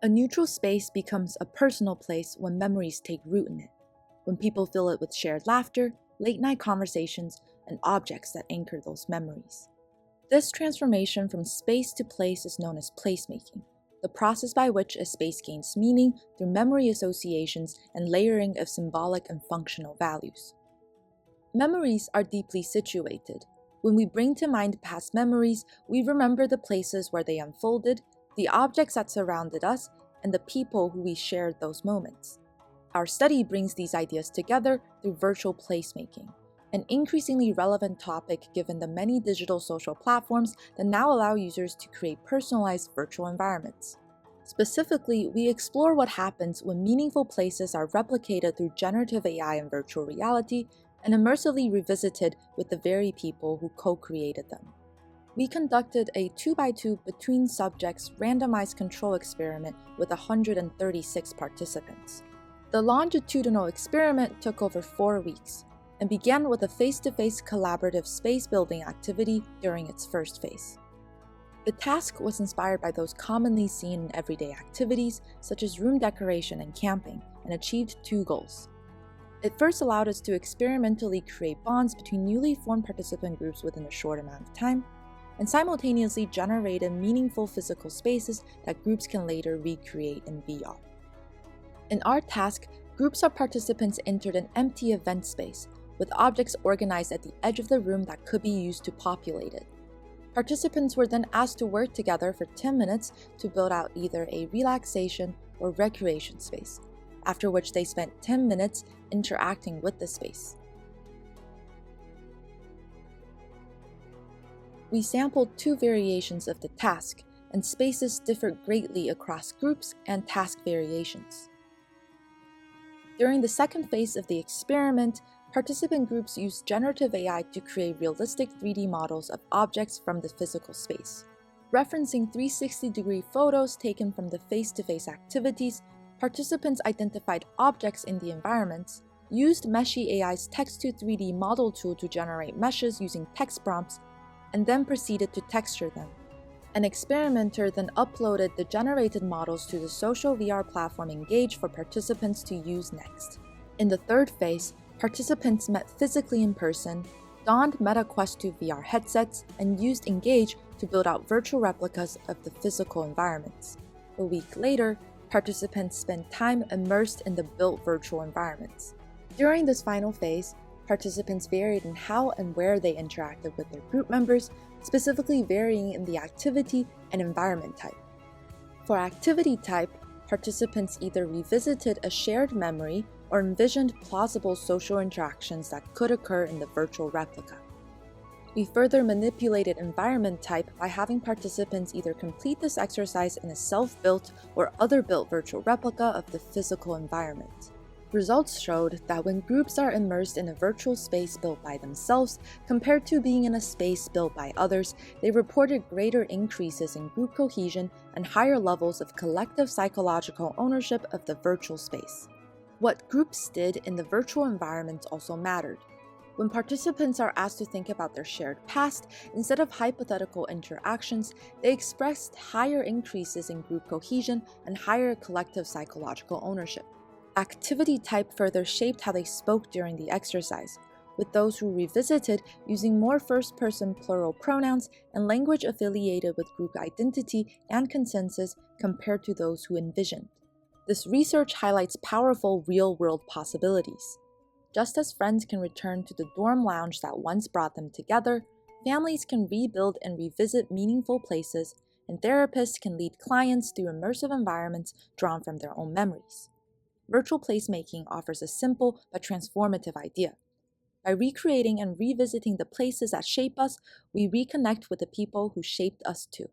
A neutral space becomes a personal place when memories take root in it, when people fill it with shared laughter, late-night conversations, and objects that anchor those memories. This transformation from space to place is known as placemaking, the process by which a space gains meaning through memory associations and layering of symbolic and functional values. Memories are deeply situated. When we bring to mind past memories, we remember the places where they unfolded, the objects that surrounded us, and the people who we shared those moments. Our study brings these ideas together through virtual placemaking, an increasingly relevant topic given the many digital social platforms that now allow users to create personalized virtual environments. Specifically, we explore what happens when meaningful places are replicated through generative AI and virtual reality, and immersively revisited with the very people who co-created them. We conducted a 2x2 between subjects randomized control experiment with 136 participants. The longitudinal experiment took over 4 weeks and began with a face-to-face collaborative space-building activity during its first phase. The task was inspired by those commonly seen in everyday activities such as room decoration and camping, and achieved 2 goals. It first allowed us to experimentally create bonds between newly formed participant groups within a short amount of time, and simultaneously generated meaningful physical spaces that groups can later recreate in VR. In our task, groups of participants entered an empty event space, with objects organized at the edge of the room that could be used to populate it. Participants were then asked to work together for 10 minutes to build out either a relaxation or recreation space, after which they spent 10 minutes interacting with the space. We sampled 2 variations of the task, and spaces differed greatly across groups and task variations. During the second phase of the experiment, participant groups used generative AI to create realistic 3D models of objects from the physical space. Referencing 360-degree photos taken from the face-to-face activities, participants identified objects in the environments, used Meshy AI's text-to-3D model tool to generate meshes using text prompts, and then proceeded to texture them. An experimenter then uploaded the generated models to the social VR platform Engage for participants to use next. In the third phase, participants met physically in person, donned Meta Quest 2 VR headsets, and used Engage to build out virtual replicas of the physical environments. A week later, participants spent time immersed in the built virtual environments. During this final phase, participants varied in how and where they interacted with their group members, specifically varying in the activity and environment type. For activity type, participants either revisited a shared memory or envisioned plausible social interactions that could occur in the virtual replica. We further manipulated environment type by having participants either complete this exercise in a self-built or other-built virtual replica of the physical environment. Results showed that when groups are immersed in a virtual space built by themselves compared to being in a space built by others, they reported greater increases in group cohesion and higher levels of collective psychological ownership of the virtual space. What groups did in the virtual environment also mattered. When participants are asked to think about their shared past, instead of hypothetical interactions, they expressed higher increases in group cohesion and higher collective psychological ownership. Activity type further shaped how they spoke during the exercise, with those who revisited using more first-person plural pronouns and language affiliated with group identity and consensus compared to those who envisioned. This research highlights powerful real-world possibilities. Just as friends can return to the dorm lounge that once brought them together, families can rebuild and revisit meaningful places, and therapists can lead clients through immersive environments drawn from their own memories. Virtual placemaking offers a simple but transformative idea. By recreating and revisiting the places that shape us, we reconnect with the people who shaped us too.